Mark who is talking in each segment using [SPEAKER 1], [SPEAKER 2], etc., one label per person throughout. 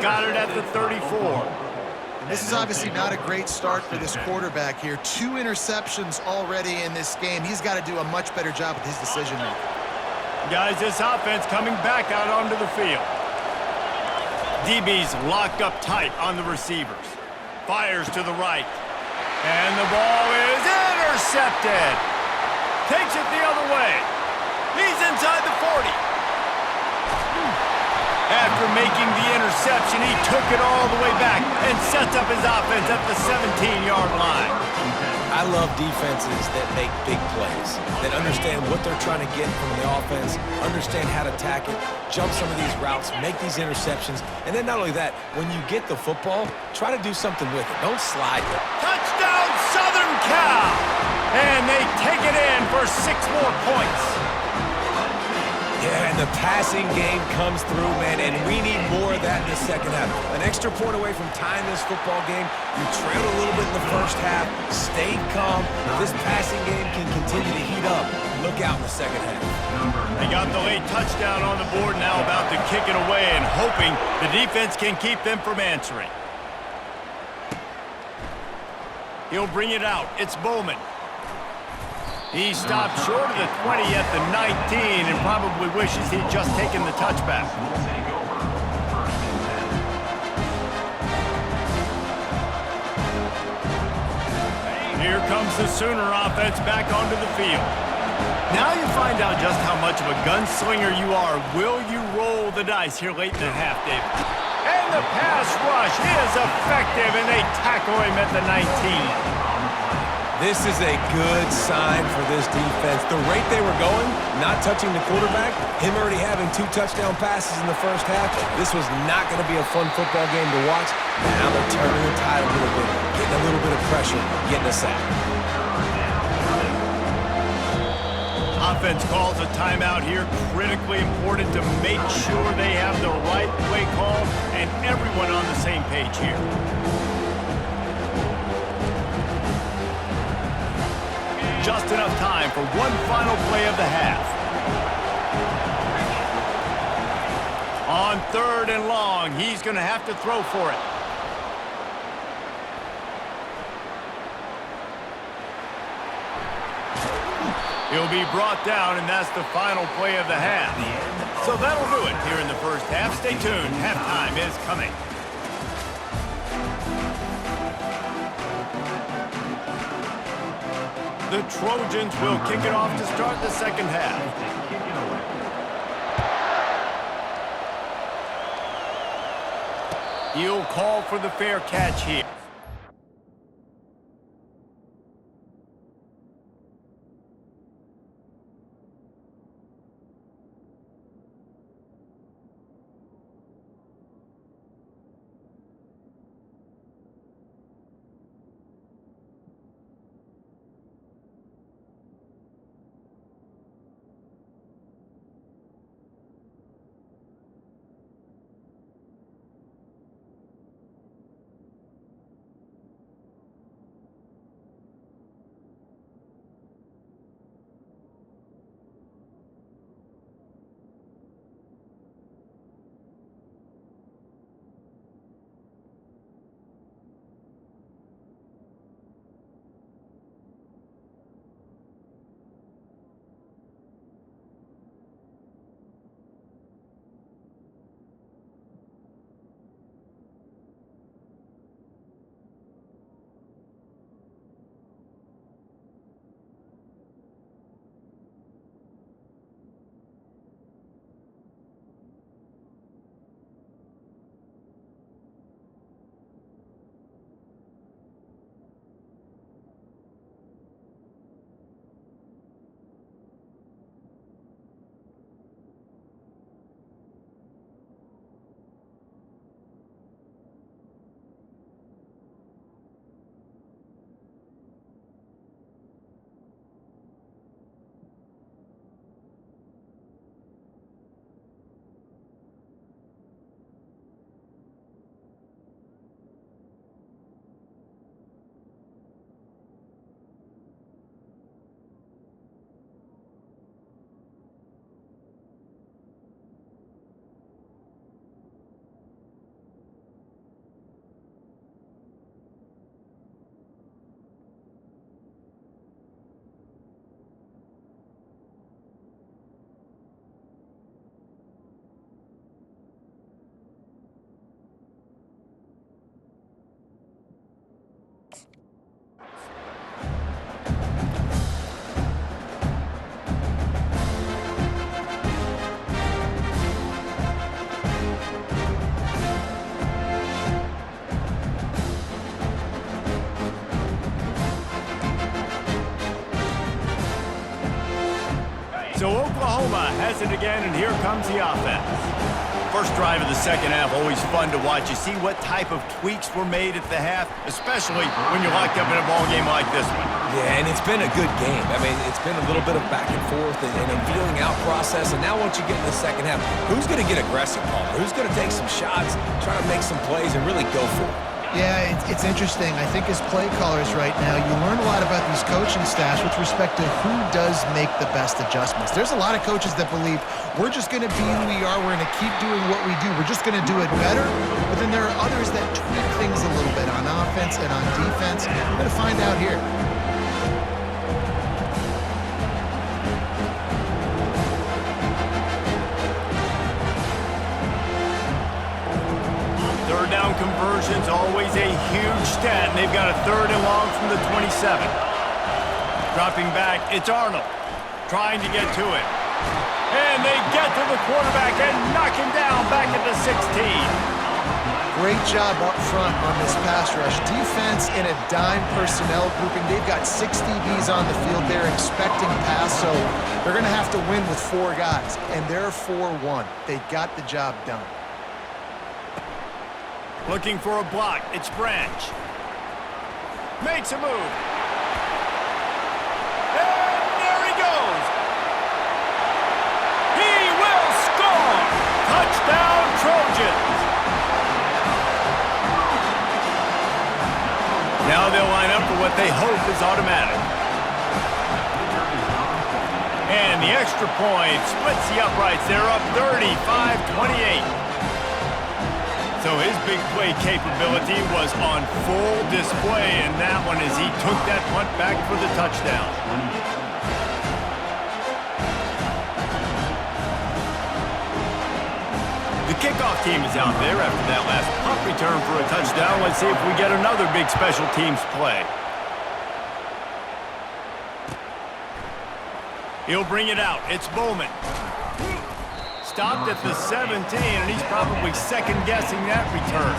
[SPEAKER 1] got it at the 34.
[SPEAKER 2] This is obviously not a great start for this quarterback here. 2 interceptions already in this game. He's got to do a much better job with his decision-making.
[SPEAKER 1] Guys, this offense coming back out onto the field. DB's locked up tight on the receivers. Fires to the right. And the ball is intercepted. Takes it the other way. He's inside the 40. After making the interception, he took it all the way back and sets up his offense at the 17-yard line.
[SPEAKER 3] I love defenses that make big plays, that understand what they're trying to get from the offense, understand how to attack it, jump some of these routes, make these interceptions, and then not only that, when you get the football, try to do something with it. Don't slide it.
[SPEAKER 1] Touchdown, Southern Cal! And they take it in for 6 more points.
[SPEAKER 3] Yeah, and the passing game comes through, man, and we need more of that in the second half. An extra point away from tying this football game. You trailed a little bit in the first half, stayed calm. If this passing game can continue to heat up, look out in the second half.
[SPEAKER 1] They got the late touchdown on the board, now about to kick it away and hoping the defense can keep them from answering. He'll bring it out. It's Bowman. He stopped short of the 20 at the 19 and probably wishes he'd just taken the touchback. Here comes the Sooner offense back onto the field. Now you find out just how much of a gunslinger you are. Will you roll the dice here late in the half, David? And the pass rush is effective, and they tackle him at the 19.
[SPEAKER 3] This is a good sign for this defense. The rate they were going, not touching the quarterback, him already having 2 touchdown passes in the first half, this was not going to be a fun football game to watch. Now they're turning the tide a little bit, getting a little bit of pressure, getting a sack.
[SPEAKER 1] Offense calls a timeout here. Critically important to make sure they have the right play call and everyone on the same page here. Just enough time for one final play of the half. On 3rd and long, he's going to have to throw for it. He'll be brought down, and that's the final play of the half. So that'll do it here in the first half. Stay tuned. Halftime is coming. The Trojans will kick it off to start the second half. He'll call for the fair catch here. Oklahoma has it again, and here comes the offense. First drive of the second half, always fun to watch. You see what type of tweaks were made at the half, especially when you're locked up in a ball game like this one.
[SPEAKER 3] Yeah, and it's been a good game. I mean, it's been a little bit of back and forth and a feeling out process. And now once you get in the second half, who's going to get aggressive, Palmer? Who's going to take some shots, try to make some plays, and really go for it?
[SPEAKER 2] Yeah, it's interesting. I think as play callers right now, you learn a lot about these coaching staffs with respect to who does make the best adjustments. There's a lot of coaches that believe we're just going to be who we are. We're going to keep doing what we do. We're just going to do it better. But then there are others that tweak things a little bit on offense and on defense. We're going to find out here.
[SPEAKER 1] Third down conversions, always a huge stat, and they've got a 3rd and long from the 27. Dropping back, it's Arnold trying to get to it. And they get to the quarterback and knock him down back at the 16.
[SPEAKER 2] Great job up front on this pass rush. Defense in a dime personnel grouping. They've got 6 DBs on the field. They're expecting pass, so they're going to have to win with 4 guys, and they're 4-1. They got the job done.
[SPEAKER 1] Looking for a block. It's Branch. Makes a move. And there he goes. He will score. Touchdown, Trojans. Now they'll line up for what they hope is automatic. And the extra point splits the uprights. They're up 35-28. So his big play capability was on full display in that one as he took that punt back for the touchdown. The kickoff team is out there after that last punt return for a touchdown. Let's see if we get another big special teams play. He'll bring it out. It's Bowman. Stopped at the 17, and he's probably second-guessing that return.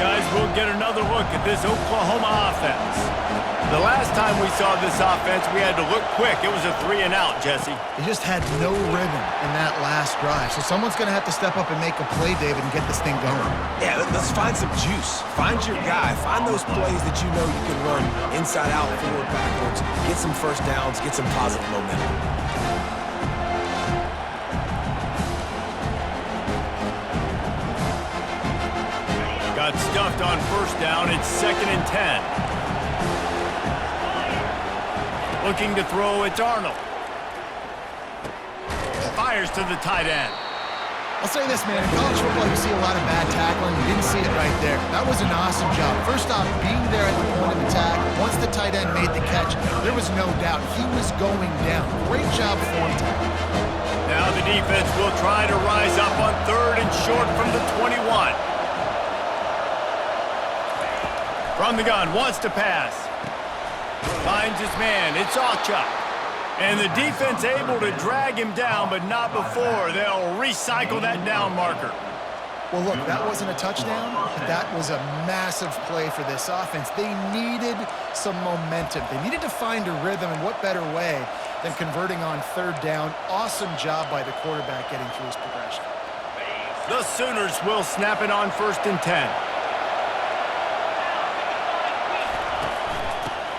[SPEAKER 1] Guys, we'll get another look at this Oklahoma offense. The last time we saw this offense, we had to look quick. It was a 3-and-out, Jesse.
[SPEAKER 2] They just had no rhythm in that last drive. So someone's going to have to step up and make a play, David, and get this thing going.
[SPEAKER 3] Yeah, let's find some juice. Find your guy. Find those plays that you know you can run inside out, forward, backwards. Get some first downs. Get some positive momentum.
[SPEAKER 1] Got stuffed on first down. It's 2nd and 10. Looking to throw, it's Arnold. Fires to the tight end.
[SPEAKER 2] I'll say this, man. In college football, you see a lot of bad tackling. You didn't see it right there. That was an awesome job. First off, being there at the point of attack. Once the tight end made the catch, there was no doubt he was going down. Great job form tackle.
[SPEAKER 1] Now the defense will try to rise up on 3rd and short from the 21. From the gun, wants to pass. Finds his man. It's Alchuk. And the defense able to drag him down, but not before. They'll recycle that down marker.
[SPEAKER 2] Well, look, that wasn't a touchdown, but that was a massive play for this offense. They needed some momentum. They needed to find a rhythm, and what better way than converting on 3rd down. Awesome job by the quarterback getting through his progression.
[SPEAKER 1] The Sooners will snap it on 1st and 10.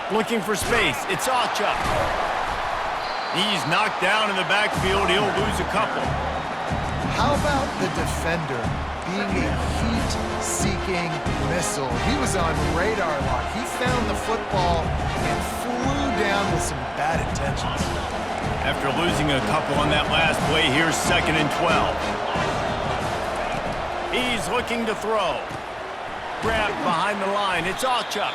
[SPEAKER 1] Looking for space. It's Alchuk. He's knocked down in the backfield. He'll lose a couple.
[SPEAKER 2] How about the defender being a heat-seeking missile? He was on radar lock. He found the football and flew down with some bad intentions.
[SPEAKER 1] After losing a couple on that last play, here's 2nd and 12. He's looking to throw. Grabbed behind the line. It's Alchuk.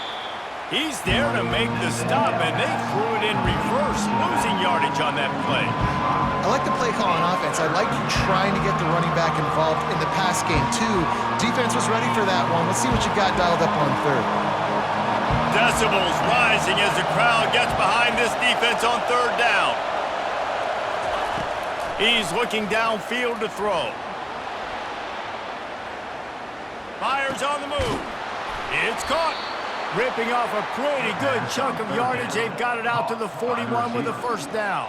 [SPEAKER 1] He's there to make the stop, and they threw it in reverse, losing yardage on that play.
[SPEAKER 2] I like the play call on offense. I like trying to get the running back involved in the pass game, too. Defense was ready for that one. Let's see what you got dialed up on 3rd.
[SPEAKER 1] Decibels rising as the crowd gets behind this defense on 3rd down. He's looking downfield to throw. Fires on the move. It's caught. Ripping off a pretty good chunk of yardage. They've got it out to the 41 with a first down.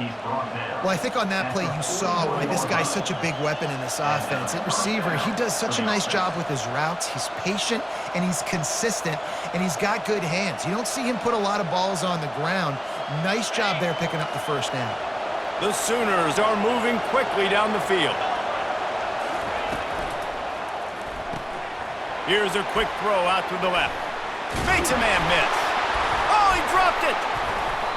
[SPEAKER 2] Well, I think on that play you saw why this guy's such a big weapon in this offense. At receiver, he does such a nice job with his routes. He's patient, and he's consistent, and he's got good hands. You don't see him put a lot of balls on the ground. Nice job there picking up the first down.
[SPEAKER 1] The Sooners are moving quickly down the field. Here's a quick throw out to the left. Makes a man miss. Oh, he dropped it.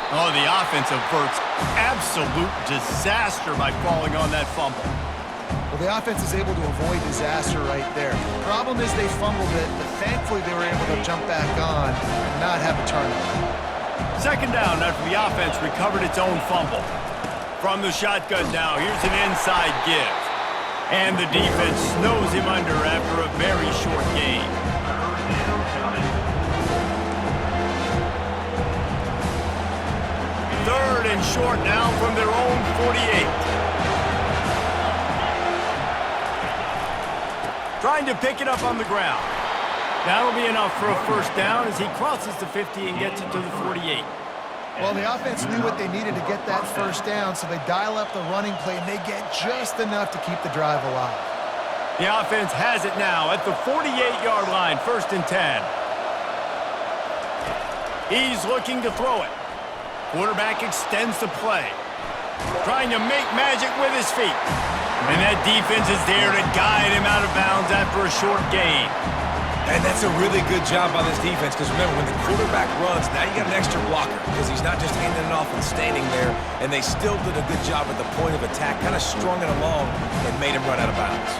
[SPEAKER 1] Oh, the offense averts absolute disaster by falling on that fumble.
[SPEAKER 2] Well, the offense is able to avoid disaster right there. Problem is they fumbled it, but thankfully they were able to jump back on and not have a turnover.
[SPEAKER 1] Second down after the offense recovered its own fumble. From the shotgun now, here's an inside give. And the defense snows him under after a very short gain. Third and short now from their own 48. Trying to pick it up on the ground. That'll be enough for a first down as he crosses the 50 and gets it to the 48.
[SPEAKER 2] Well, the offense knew what they needed to get that first down, so they dial up the running play, and they get just enough to keep the drive alive.
[SPEAKER 1] The offense has it now at the 48-yard line, 1st and 10. He's looking to throw it. Quarterback extends the play. Trying to make magic with his feet. And that defense is there to guide him out of bounds after a short gain.
[SPEAKER 3] And that's a really good job by this defense because remember, when the quarterback runs, now you got an extra blocker because he's not just handing it off and standing there. And they still did a good job at the point of attack, kind of strung it along and made him run out of bounds.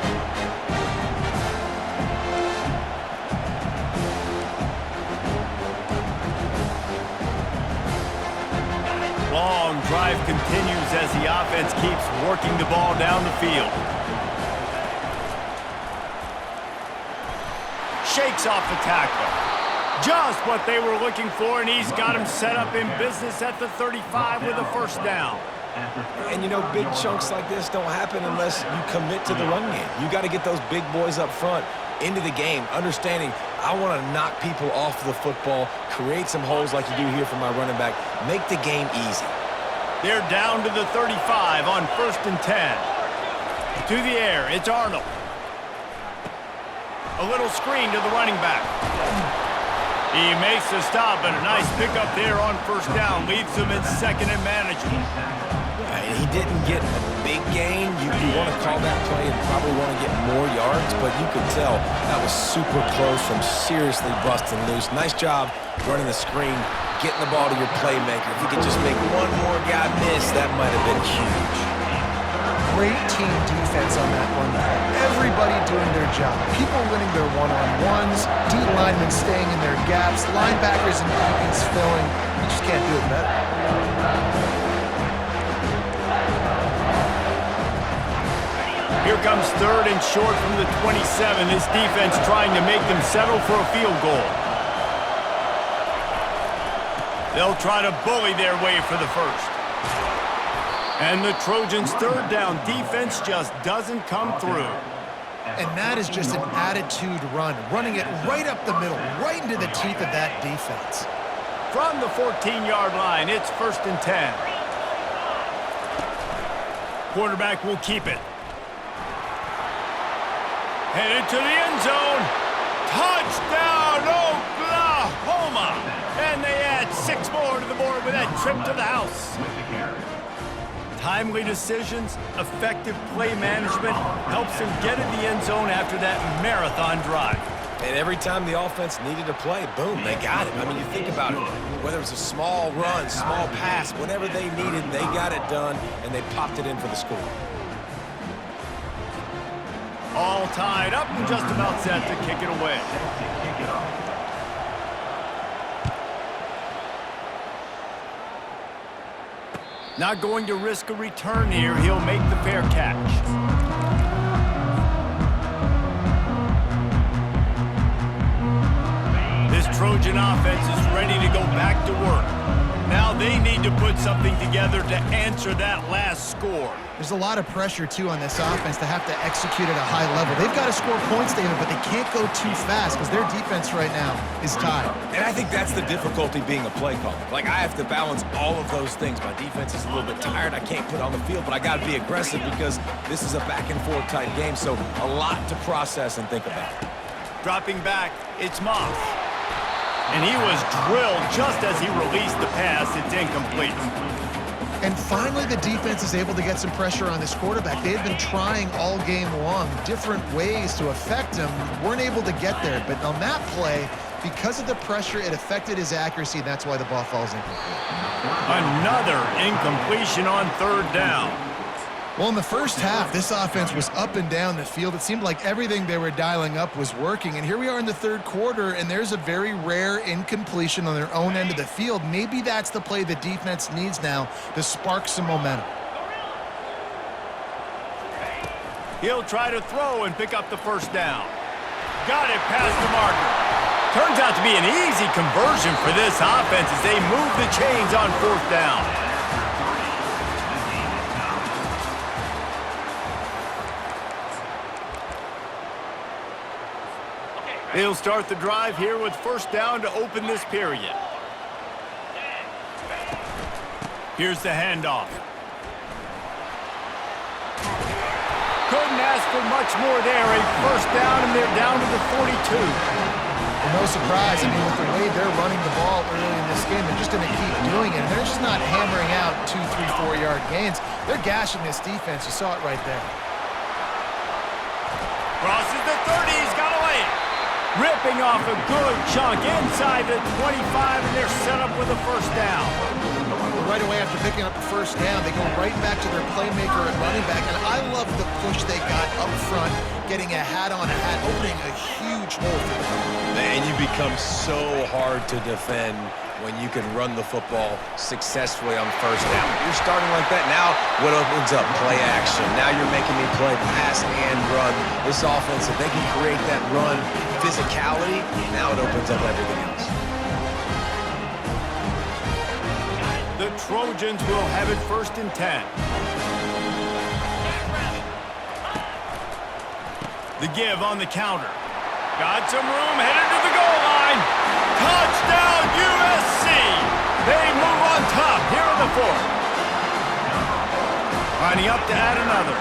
[SPEAKER 1] Long drive continues as the offense keeps working the ball down the field. Shakes off the tackler. Just what they were looking for, and he's got him set up in business at the 35 with a first down.
[SPEAKER 3] And you know, big chunks like this don't happen unless you commit to the run game. You got to get those big boys up front into the game, understanding I want to knock people off the football, create some holes like you do here for my running back, make the game easy.
[SPEAKER 1] They're down to the 35 on 1st and 10. To the air, it's Arnold. A little screen to the running back. He makes the stop, and a nice pickup there on first down. Leaves him in second and manageable.
[SPEAKER 3] Yeah, he didn't get a big gain. You want to call that play and probably want to get more yards, but you could tell that was super close from seriously busting loose. Nice job running the screen, getting the ball to your playmaker. If you could just make one more guy miss, that might have been huge.
[SPEAKER 2] Great team defense on that one. Everybody doing their job. People winning their one-on-ones, D-linemen staying in their gaps, linebackers and DBs filling. You just can't do it better.
[SPEAKER 1] Here comes 3rd and short from the 27. This defense trying to make them settle for a field goal. They'll try to bully their way for the first. And the Trojans' 3rd down defense just doesn't come through.
[SPEAKER 2] And that is just an attitude run, running it right up the middle, right into the teeth of that defense.
[SPEAKER 1] From the 14-yard line, it's 1st and 10. Quarterback will keep it. Headed to the end zone. Touchdown, Oklahoma! And they add 6 more to the board with that trip to the house. Timely decisions, effective play management helps them get in the end zone after that marathon drive.
[SPEAKER 3] And every time the offense needed a play, boom, they got it. I mean, you think about it. Whether it was a small run, small pass, whatever they needed, they got it done, and they popped it in for the score.
[SPEAKER 1] All tied up and just about set to kick it away. Not going to risk a return here. He'll make the fair catch. This Trojan offense is ready to go back to work. Now they need to put something together to answer that last score.
[SPEAKER 2] There's a lot of pressure, too, on this offense to have to execute at a high level. They've got to score points, David, but they can't go too fast because their defense right now is tied.
[SPEAKER 3] And I think that's the difficulty being a play caller. Like, I have to balance all of those things. My defense is a little bit tired. I can't put on the field, but I got to be aggressive because this is a back-and-forth type game, so a lot to process and think about.
[SPEAKER 1] Dropping back, it's Moss. And he was drilled just as he released the pass. It's incomplete.
[SPEAKER 2] And finally, the defense is able to get some pressure on this quarterback. They had been trying all game long different ways to affect him. Weren't able to get there. But on that play, because of the pressure, it affected his accuracy. That's why the ball falls incomplete.
[SPEAKER 1] Another incompletion on third down.
[SPEAKER 2] Well, in the first half, this offense was up and down the field. It seemed like everything they were dialing up was working. And here we are in the third quarter, and there's a very rare incompletion on their own end of the field. Maybe that's the play the defense needs now to spark some momentum.
[SPEAKER 1] He'll try to throw and pick up the first down. Got it past the marker. Turns out to be an easy conversion for this offense as they move the chains on fourth down. He'll start the drive here with first down to open this period. Here's the handoff. Couldn't ask for much more there. A first down, and they're down to the 42.
[SPEAKER 2] And no surprise, I mean, with the way they're running the ball early in this game, they're just going to keep doing it. And they're just not hammering out 2, 3, 4-yard gains. They're gashing this defense. You saw it right there.
[SPEAKER 1] Crosses the 30. He's got to lay it. Ripping off a good chunk inside the 25, and they're set up with a first down.
[SPEAKER 2] Right away after picking up the first down, they go right back to their playmaker at running back, and I love the push they got up front, getting a hat on a hat, opening a huge hole for them.
[SPEAKER 3] And you become so hard to defend when you can run the football successfully on first down. You're starting like that. Now, what opens up? Play action. Now you're making me play pass and run. This offense, if they can create that run physicality, now it opens up everything else.
[SPEAKER 1] The Trojans will have it first and 10. The give on the counter. Got some room, headed to the goal line. Touchdown, USC! They move on top here in the fourth. Lining up to add another.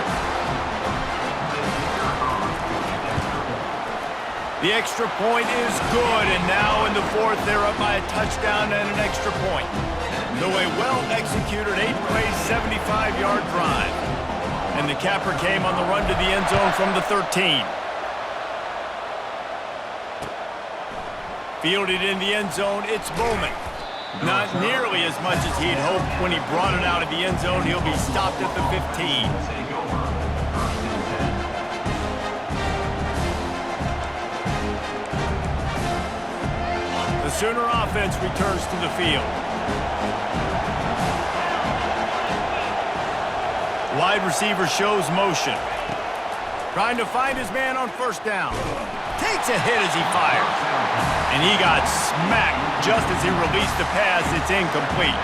[SPEAKER 1] The extra point is good, and now in the fourth, they're up by a touchdown and an extra point. So a well-executed 8-play, 75-yard drive. And the capper came on the run to the end zone from the 13. Fielded in the end zone, it's Bowman. Not nearly as much as he'd hoped when he brought it out of the end zone. He'll be stopped at the 15. The Sooner offense returns to the field. Wide receiver shows motion. Trying to find his man on first down. Takes a hit as he fires. And he got smacked just as he released the pass. It's incomplete.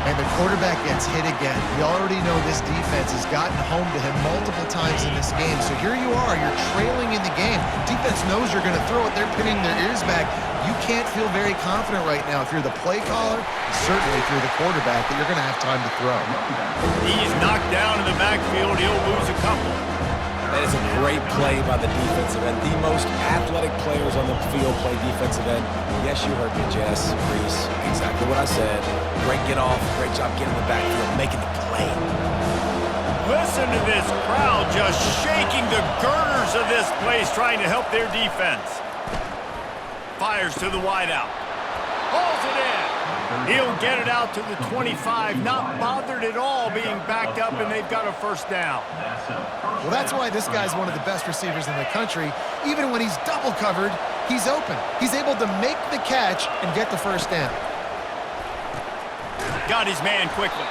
[SPEAKER 2] And the quarterback gets hit again. We already know this defense has gotten home to him multiple times in this game. So here you are, you're trailing in the game. Defense knows you're going to throw it. They're pinning their ears back. You can't feel very confident right now if you're the play caller, certainly if you're the quarterback, that you're going to have time to throw.
[SPEAKER 1] He's knocked down in the backfield. He'll lose a couple.
[SPEAKER 3] That is a great play by the defensive end. The most athletic players on the field play defensive end. Yes, you heard me, Jess, Reese. Exactly what I said. Great get off. Great job getting in the backfield, making the play.
[SPEAKER 1] Listen to this crowd just shaking the girders of this place, trying to help their defense. Fires to the wideout. Hauls it in. He'll get it out to the 25. Not bothered at all being backed up, and they've got a first down.
[SPEAKER 2] Well, that's why this guy's one of the best receivers in the country. Even when he's double covered, he's open. He's able to make the catch and get the first down.
[SPEAKER 1] Got his man quickly.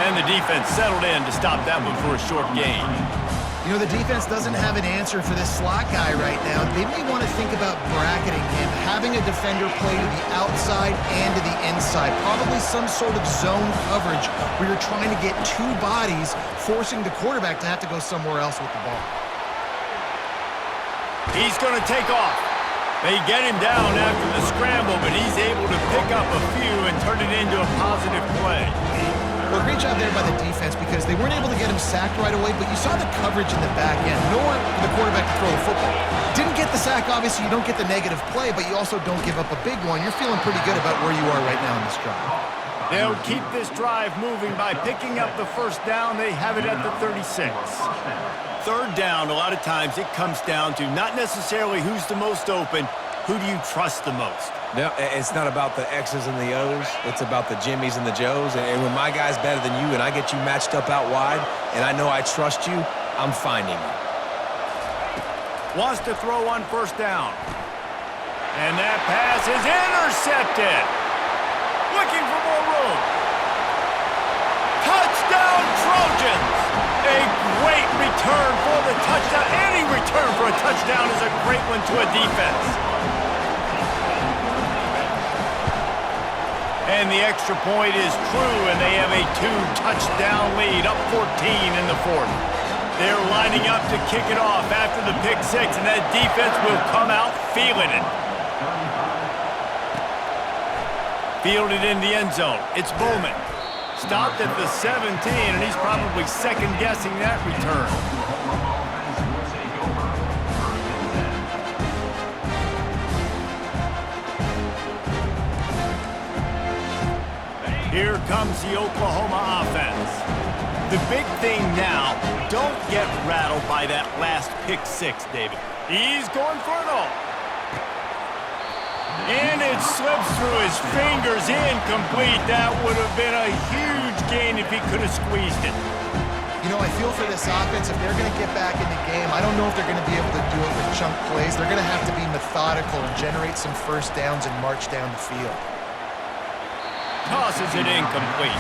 [SPEAKER 1] And the defense settled in to stop that one for a short gain.
[SPEAKER 2] You know, the defense doesn't have an answer for this slot guy right now. They may want to think about bracketing him, having a defender play to the outside and to the inside. Probably some sort of zone coverage where you're trying to get two bodies, forcing the quarterback to have to go somewhere else with the ball.
[SPEAKER 1] He's going to take off. They get him down after the scramble, but he's able to pick up a few and turn it into a positive play.
[SPEAKER 2] Well, great job there by the defense because they weren't able to get him sacked right away, but you saw the coverage in the back end. Nowhere for the quarterback to throw the football. Didn't get the sack, obviously. You don't get the negative play, but you also don't give up a big one. You're feeling pretty good about where you are right now in this drive.
[SPEAKER 1] They'll keep this drive moving by picking up the first down. They have it at the 36. Third down, a lot of times it comes down to not necessarily who's the most open, who do you trust the most?
[SPEAKER 3] No, it's not about the X's and the O's. It's about the Jimmies and the Joes. And when my guy's better than you and I get you matched up out wide and I know I trust you, I'm finding you.
[SPEAKER 1] Wants to throw on first down. And that pass is intercepted. Looking for more room. Touchdown, Trojans! A great return for the touchdown. Any return for a touchdown is a great one to a defense. And the extra point is true, and they have a 2-touchdown lead, up 14 in the fourth. They're lining up to kick it off after the pick six, and that defense will come out feeling it. Fielded in the end zone. It's Bowman. Stopped at the 17, and he's probably second-guessing that return. Here comes the Oklahoma offense. The big thing now, don't get rattled by that last pick six, David. He's going for it all. And it slips through his fingers, incomplete. That would have been a huge gain if he could have squeezed it.
[SPEAKER 2] You know, I feel for this offense, if they're going to get back in the game, I don't know if they're going to be able to do it with chunk plays. They're going to have to be methodical and generate some first downs and march down the field.
[SPEAKER 1] Tosses it incomplete.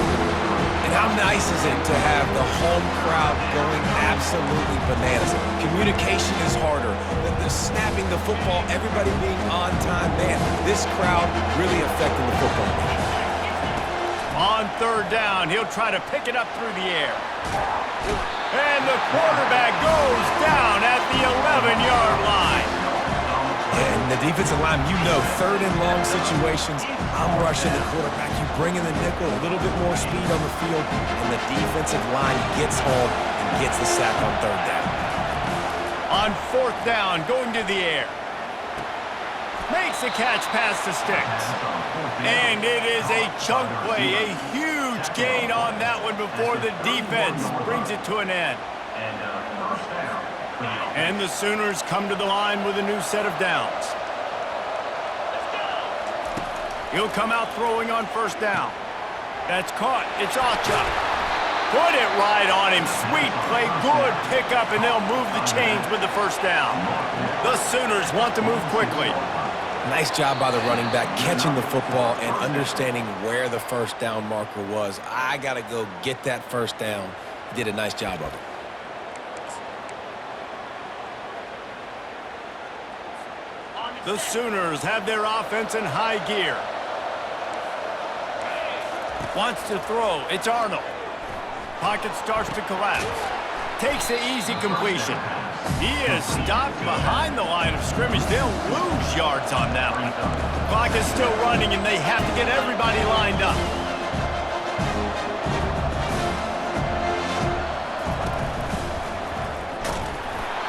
[SPEAKER 3] And how nice is it to have the home crowd going absolutely bananas? Communication is harder. The snapping the football, everybody being on time. Man, this crowd really affecting the football game.
[SPEAKER 1] On third down, he'll try to pick it up through the air. And the quarterback goes down at the 11-yard line.
[SPEAKER 3] And the defensive line, you know, third and long situations, I'm rushing the quarterback. You bring in the nickel, a little bit more speed on the field, and the defensive line gets home and gets the sack on third down.
[SPEAKER 1] On fourth down, going to the air. Makes the catch past the sticks. And it is a chunk play, a huge gain on that one before the defense brings it to an end. And the Sooners come to the line with a new set of downs. He'll come out throwing on first down. That's caught. It's Acha. Put it right on him. Sweet play. Good pickup, and they'll move the chains with the first down. The Sooners want to move quickly.
[SPEAKER 3] Nice job by the running back, catching the football and understanding where the first down marker was. I got to go get that first down. He did a nice job of it.
[SPEAKER 1] The Sooners have their offense in high gear. Wants to throw. It's Arnold. Pocket starts to collapse. Takes the easy completion. He is stopped behind the line of scrimmage. They'll lose yards on that one. Clock is still running, and they have to get everybody lined up.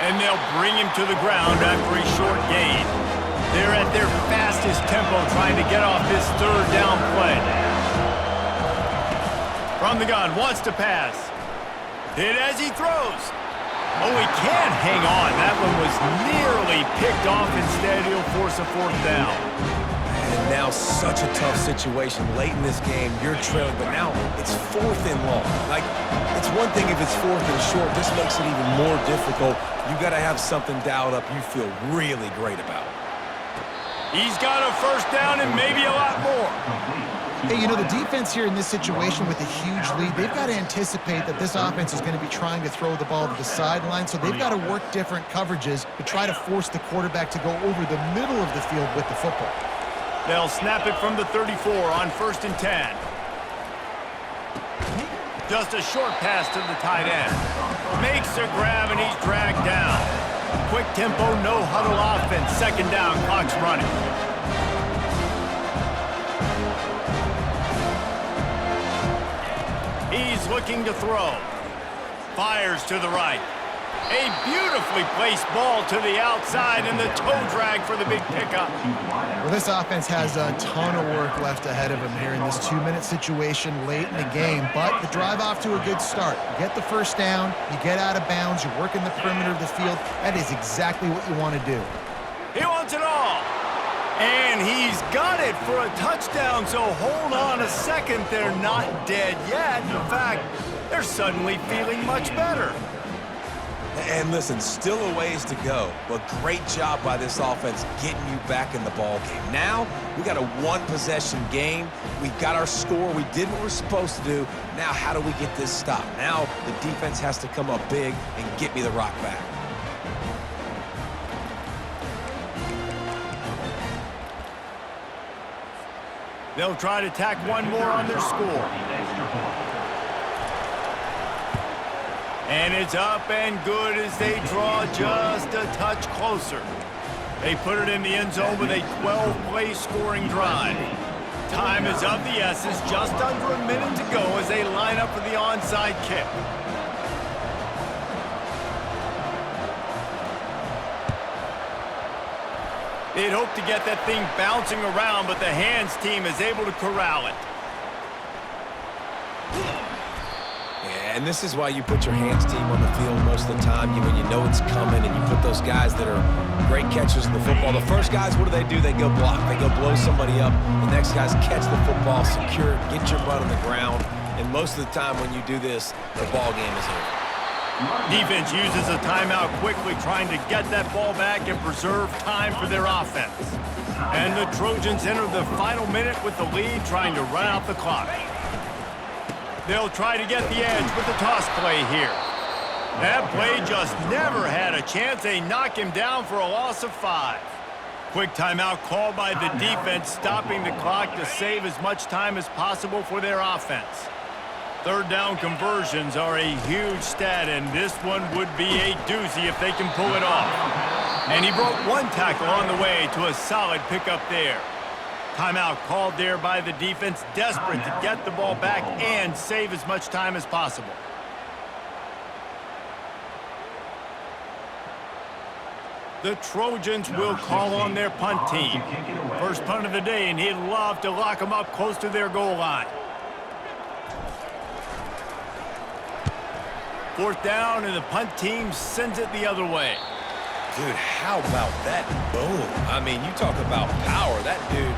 [SPEAKER 1] And they'll bring him to the ground after a short gain. They're at their fastest tempo trying to get off this third down play. From the gun, wants to pass. Hit as he throws. Oh, he can't hang on. That one was nearly picked off. Instead, he'll force a fourth down.
[SPEAKER 3] And now such a tough situation. Late in this game, you're trailing, but now it's fourth and long. Like, it's one thing if it's fourth and short. This makes it even more difficult. You got to have something dialed up you feel really great about.
[SPEAKER 1] He's got a first down and maybe a lot more.
[SPEAKER 2] Hey, you know, the defense here in this situation with a huge lead, they've got to anticipate that this offense is going to be trying to throw the ball to the sideline, so they've got to work different coverages to try to force the quarterback to go over the middle of the field with the football.
[SPEAKER 1] They'll snap it from the 34 on 1st and 10. Just a short pass to the tight end. Makes a grab, and he's dragged down. Quick tempo, no huddle offense. 2nd down, clock's running. He's looking to throw. Fires to the right. A beautifully placed ball to the outside, and the toe drag for the big pickup.
[SPEAKER 2] Well, this offense has a ton of work left ahead of them here in this 2-minute situation late in the game, but the drive off to a good start. You get the first down, you get out of bounds, you work in the perimeter of the field. That is exactly what you want to do.
[SPEAKER 1] He wants it all. And he's got it for a touchdown, so hold on a second. They're not dead yet. In fact, they're suddenly feeling much better.
[SPEAKER 3] And listen, still a ways to go, but great job by this offense getting you back in the ball game. Now, we got a one-possession game. We got our score. We did what we're supposed to do. Now, how do we get this stopped? Now, the defense has to come up big and get me the rock back.
[SPEAKER 1] They'll try to tack one more on their score. And it's up and good as they draw just a touch closer. They put it in the end zone with a 12-play scoring drive. Time is of the essence, just under a minute to go as they line up for the onside kick. They'd hoped to get that thing bouncing around, but the hands team is able to corral it.
[SPEAKER 3] And this is why you put your hands team on the field most of the time when you know it's coming, and you put those guys that are great catchers of the football. The first guys, what do? They go block. They go blow somebody up. The next guys catch the football, secure it, get your butt on the ground. And most of the time when you do this, the ball game is over.
[SPEAKER 1] Defense uses a timeout quickly, trying to get that ball back and preserve time for their offense. And the Trojans enter the final minute with the lead, trying to run out the clock. They'll try to get the edge with the toss play here. That play just never had a chance. They knock him down for a loss of 5. Quick timeout called by the defense, stopping the clock to save as much time as possible for their offense. 3rd down conversions are a huge stat, and this one would be a doozy if they can pull it off. And he broke one tackle on the way to a solid pickup there. Timeout called there by the defense, desperate to get the ball back and save as much time as possible. The Trojans will call on their punt team. First punt of the day, and he'd love to lock them up close to their goal line. 4th down, and the punt team sends it the other way.
[SPEAKER 3] Dude, how about that boom? I mean, you talk about power. That dude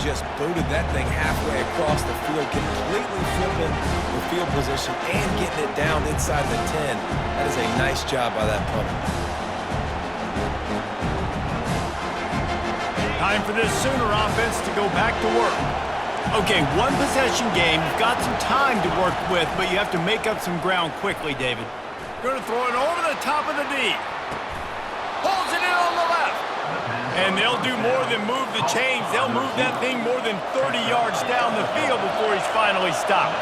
[SPEAKER 3] just booted that thing halfway across the field, completely flipping the field position and getting it down inside the 10. That is a nice job by that punter.
[SPEAKER 1] Time for this Sooner offense to go back to work. Okay, one possession game. You've got some time to work with, but you have to make up some ground quickly, David. Going to throw it over the top of the D. Pulls it in on the left. And they'll do more than move the chains. They'll move that thing more than 30 yards down the field before he's finally stopped.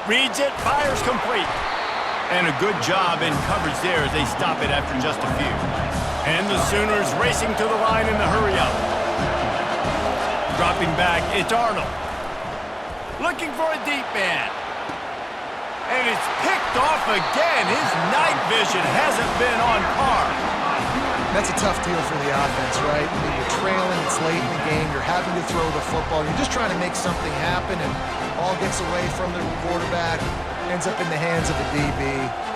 [SPEAKER 1] Reads it, fires complete. And a good job in coverage there as they stop it after just a few. And the Sooners racing to the line in the hurry-up. Dropping back, it's Arnold. Looking for a deep man. And it's picked off again. His night vision hasn't been on par.
[SPEAKER 2] That's a tough deal for the offense, right? When you're trailing, it's late in the game, you're having to throw the football, you're just trying to make something happen, and ball gets away from the quarterback, ends up in the hands of the DB.